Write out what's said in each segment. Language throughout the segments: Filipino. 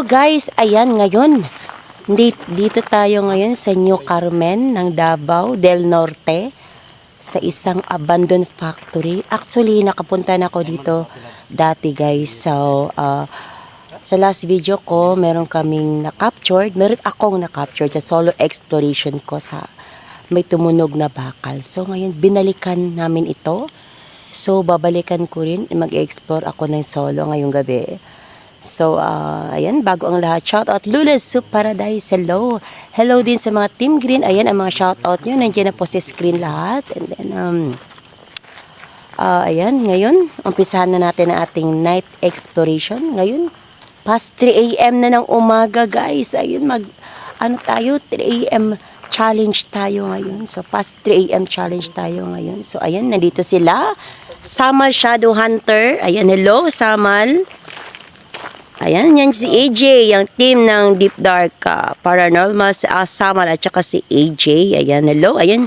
guys, ayan ngayon. Dito tayo ngayon sa New Carmen ng Davao del Norte sa isang abandoned factory. Actually, nakapunta na ako dito dati guys. So, sa last video ko, meron kaming na-captured. Meron akong na-captured sa solo exploration ko sa may tumunog na bakal. So, ngayon, binalikan namin ito. So, babalikan ko rin. Mag-explore ako ng solo ngayong gabi. So, ayan, bago ang lahat, shoutout Lula's Soup Paradise, hello. Hello din sa mga Team Green, ayan ang mga shoutout nyo, nandiyan na po sa screen lahat. And then, ayan, ngayon, umpisahan na natin ang ating night exploration. Ngayon, past 3 AM na ng umaga, guys. Ayun, tayo, 3 AM challenge tayo ngayon. So, past 3 AM challenge tayo ngayon. So, ayan, nandito sila. Samal Shadow Hunter, ayan, hello, Samal. Ayan, yan si AJ, yung team ng Deep Dark Paranormal, Samal at saka si AJ. Ayan, hello, ayan.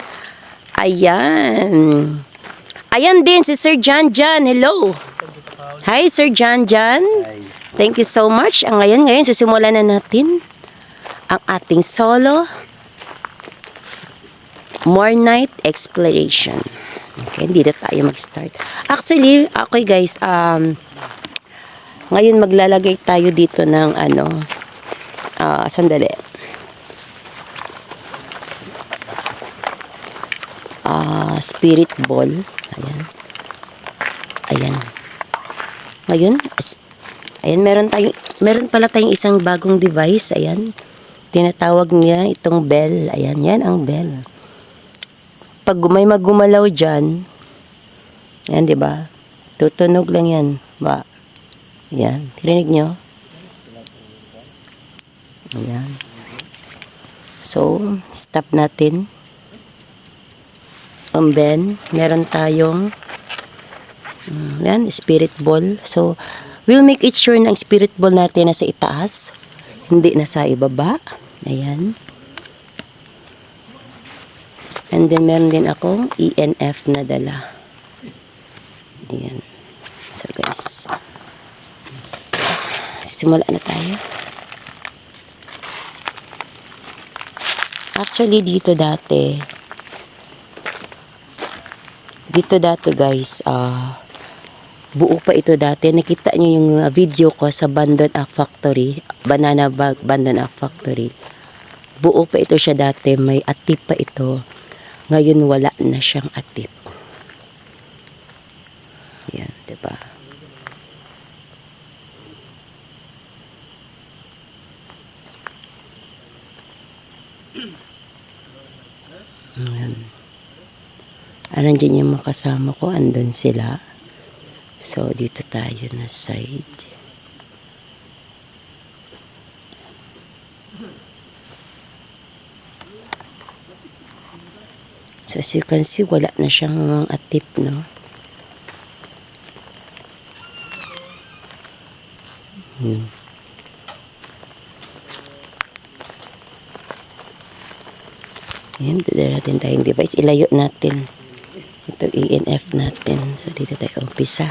Ayan. Ayan din si Sir Jan Jan, hello. Hi, Sir Jan Jan. Thank you so much. Ngayon, susimulan na natin ang ating solo more night exploration. Okay, dito tayo mag-start. Actually, okay guys, ngayon maglalagay tayo dito ng sandali. Spirit ball. Ayan. Ayan. Ngayon, ayan, meron pala tayong isang bagong device. Ayan. Tinatawag niya itong bell. Ayan, yan ang bell. Pag may magumalaw dyan, yan, di ba? Tutunog lang yan. Ba? Ayan, rinig nyo? Ayan. So, stop natin. And then, meron tayong ayan, spirit ball. So, we'll make it sure na ang spirit ball natin nasa itaas, hindi na sa ibaba. Ayan. And then, meron din akong ENF na dala. Ayan. So, guys, simula na tayo. Actually, dito dati guys, buo pa ito dati. Nakita nyo yung video ko sa Abandoned Factory, Banana Bag Abandoned Factory. Buo pa ito siya dati, may atip pa ito. Ngayon wala na siyang atip. Yan, diba? Ayan. Nandiyan yung mga kasama ko, andun sila. So, dito tayo na side. So, as you can see, wala na siyang atip, no? Ayan, dala natin tayong device. Ilayo natin. Ito ENF natin. So, dito tayo umpisa.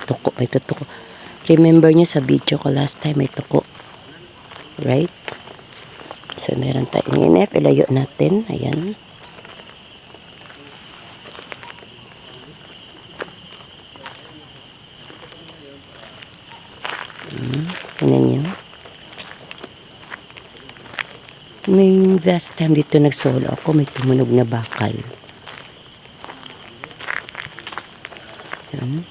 Tuko. May tuko. Remember nyo sa video ko last time, may tuko. Right? So, meron tayong ENF. Ilayo natin. Ayan. Tingnan nyo. May last time dito nagsolo ako, may tumunog na bakal. Yan.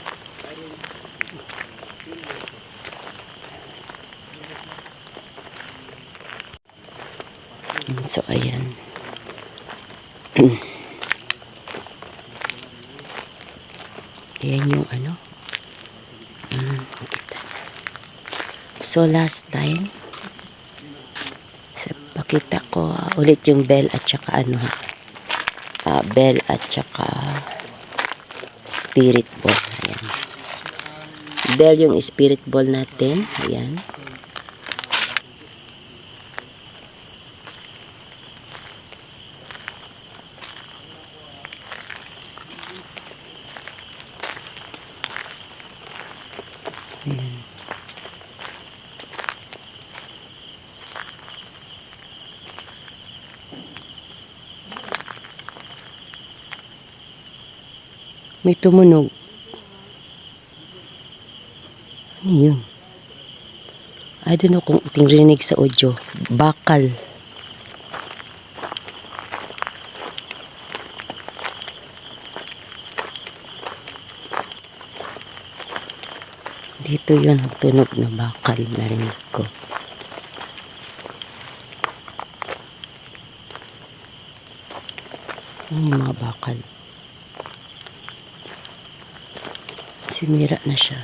So, ayan. Ayan yung So, last time, pakita ko ulit yung bell at saka bell at saka spirit ball. Ayan. Bell yung spirit ball natin. Ayan. May tumunog. Ano yun? I don't know kung tinrinig sa audio. Bakal. Dito yun, tunog na bakal narinig ko. Yung mga bakal. Sinira na siya.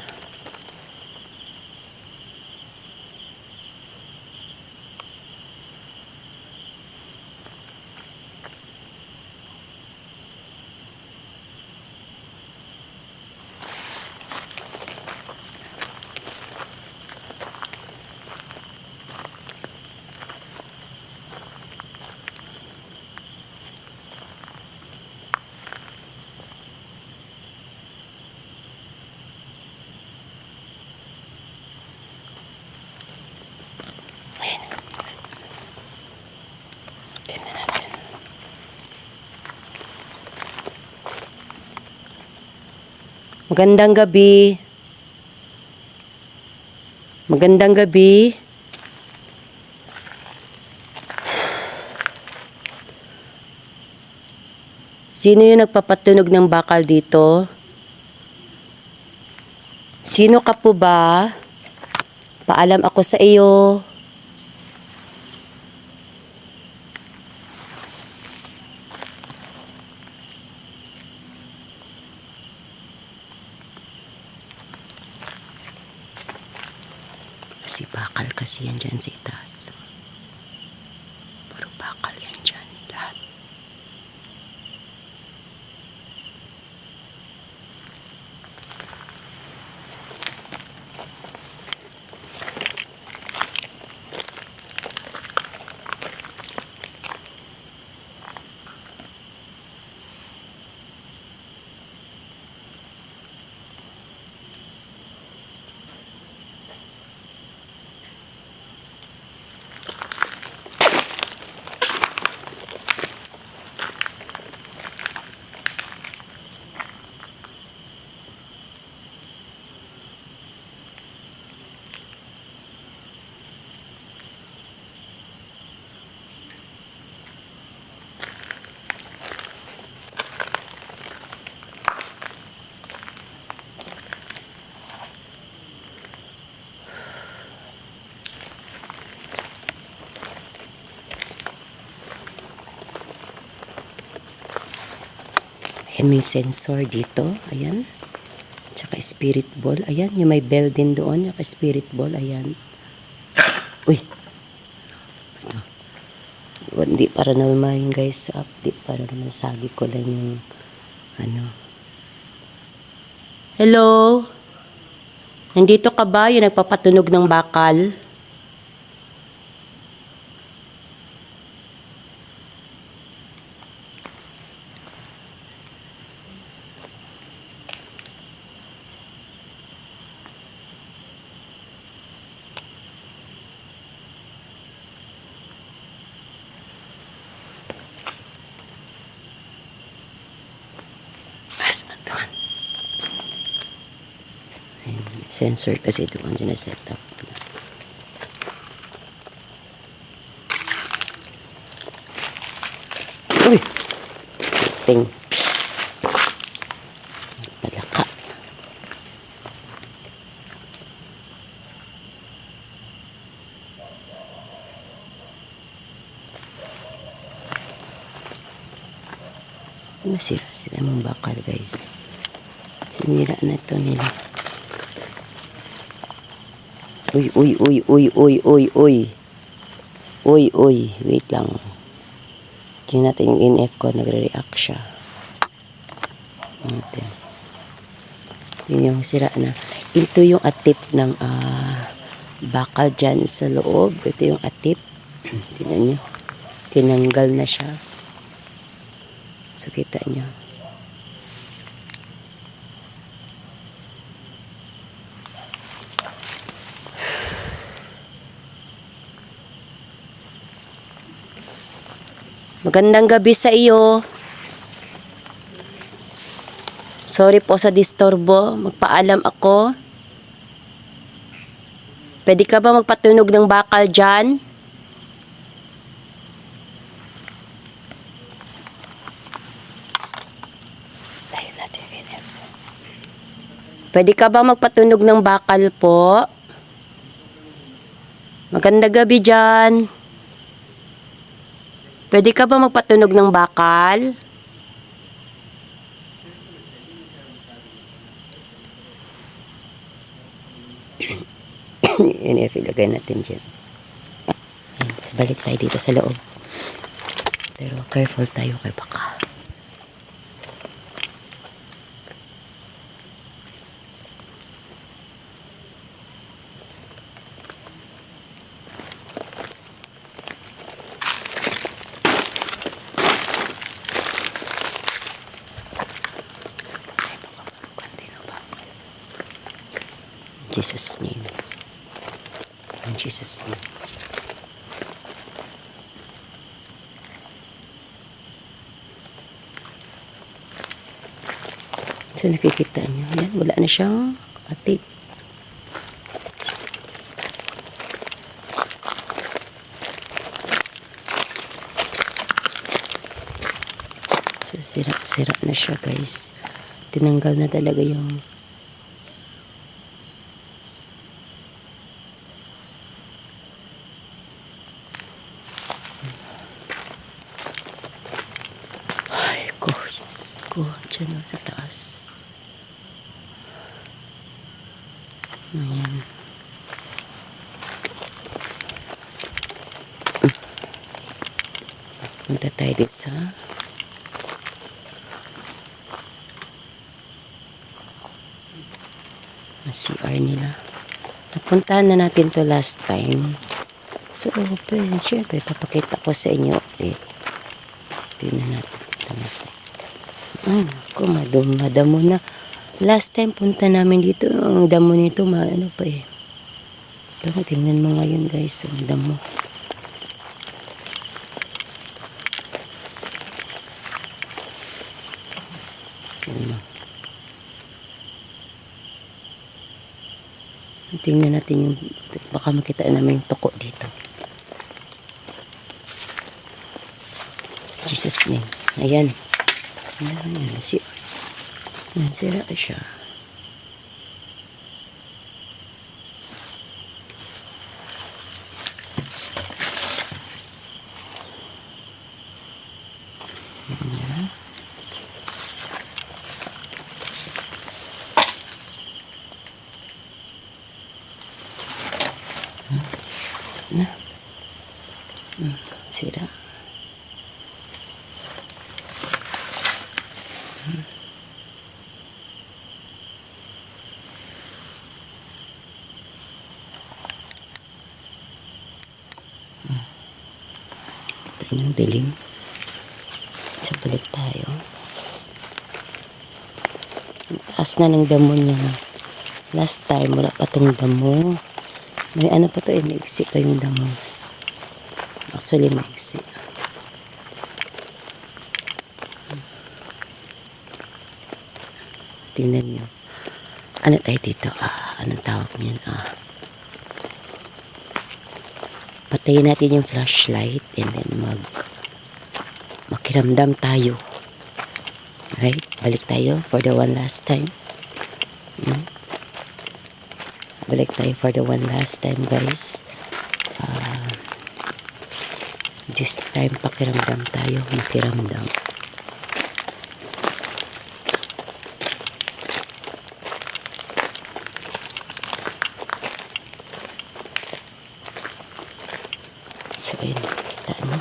Magandang gabi. Magandang gabi. Sino yung nagpapatunog ng bakal dito? Sino ka po ba? Paalam ako sa iyo. Kasi bakal kasi yan dyan sa itaas. Puro bakal yan dyan. Lahat. Ayan, may sensor dito. Ayan. Tsaka spirit ball. Ayan, yung may bell din doon. Yung spirit ball. Ayan. Uy. Ito. Hindi paranormal yun guys. Update para naman sabi ko lang yung ano. Hello? Nandito ka ba? Yung nagpapatunog ng bakal? Doon. Sensor kasi doon dyan na set up. Uy! Ting. Palaka. Masira sila mong bakal guys. Sinira na ito nila. Uy, uy, uy, uy, uy, uy, uy. Uy, uy. Wait lang. Tingnan natin yung NF ko. Nagre-react siya. Natin. Yun yung sira na. Ito yung atip ng bakal dyan sa loob. Ito yung atip. Tingnan nyo. Tinanggal na siya. So, kita nyo. Magandang gabi sa iyo. Sorry po sa disturbo. Magpaalam ako. Pwede ka ba magpatunog ng bakal dyan? Pwede ka ba magpatunog ng bakal po? Magandang gabi dyan. Pwede ka ba magpatunog ng bakal? Yan, ilagay natin dyan. Balik tayo dito sa loob. Pero careful tayo kay baka. In Jesus' name. In Jesus' name. So nakikita nyo, yan, wala na siyang atik. So sira na siya, guys. Tinanggal na talaga yung ko dyan sa taas. Ayan. Punta tayo dito sa CR nila. Napuntahan na natin to last time. So open. Siyempre papakita ko sa inyo update. Tingnan natin ito nasa. Ako, madamo na. Last time punta namin dito, ang damo nito, ano pa eh. Pero tingnan mo ngayon guys, ang damo. Tingnan natin yung, baka makita namin yung toko dito. Jesus name. Ayan. Ayan, sira siya. Sira. Ito yung dilim. Sa balik tayo. Taas na ng damo niya. Last time, wala pa itong damo. May ano pa ito eh, maiksi pa yung damo. Actually, maiksi. Tingnan nyo. Ano tayo dito? Anong tawag niyan? Patayin natin yung flashlight and then makiramdam tayo. Right? Balik tayo for the one last time. Balik tayo for the one last time, guys. This time, pakiramdam tayo. Makiramdam. So, ayun. Kita mo.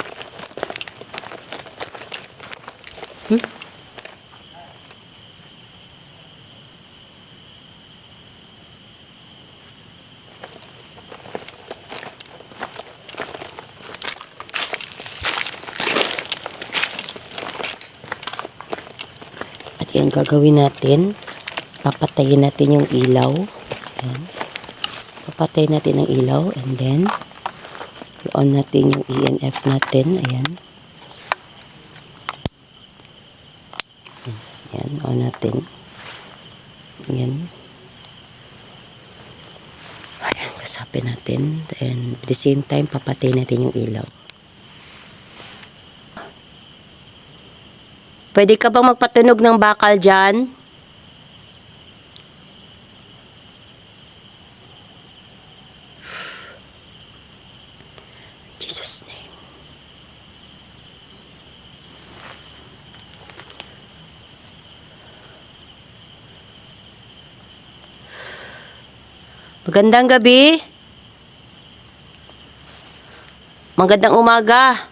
Yan gagawin natin. Papatayin natin yung ilaw. Ayan. Papatayin natin ang ilaw and then i-on natin yung EMF natin. Ayan. Ayan, on natin. Ayan. Ayan, kasapin natin. And at the same time, papatay natin yung ilaw. Pwede ka bang magpatunog ng bakal dyan? Jesus' name. Magandang gabi. Magandang umaga.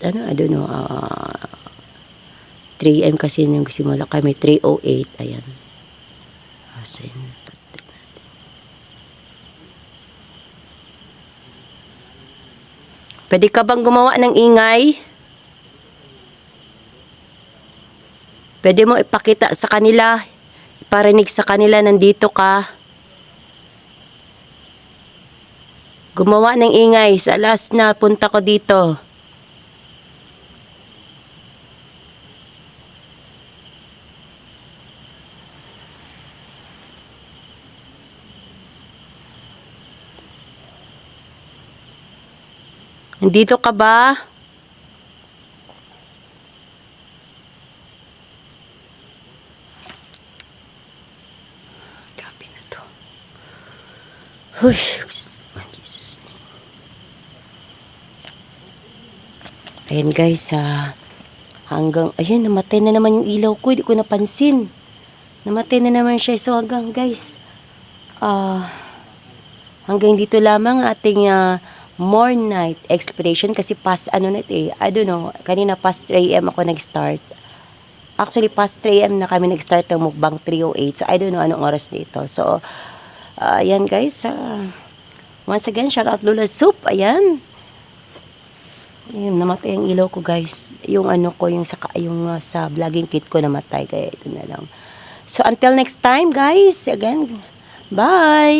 I don't know, 3 AM kasi nung simula kami, 3:08, ayan. Asin. Pwede ka bang gumawa ng ingay? Pwede mo ipakita sa kanila, iparinig sa kanila nandito ka. Gumawa ng ingay sa last na punta ko dito. Nandito ka ba? Grabe na to. Huy, Jesus. Ayan guys, ayan, namatay na naman yung ilaw ko. Hindi ko napansin. Namatay na naman siya. So hanggang guys, hanggang dito lamang ating more night exploration kasi past I don't know, kanina past 3 AM ako nag-start. Actually past 3 AM na kami nag-start ng mukbang 3:08. So I don't know anong oras dito. So ayan guys, once again shout out Lula Soup. Ayan. Ayun, namatay ang ilaw ko guys. Yung yung sa vlogging kit ko namatay kaya ito na lang. So until next time guys, again, bye.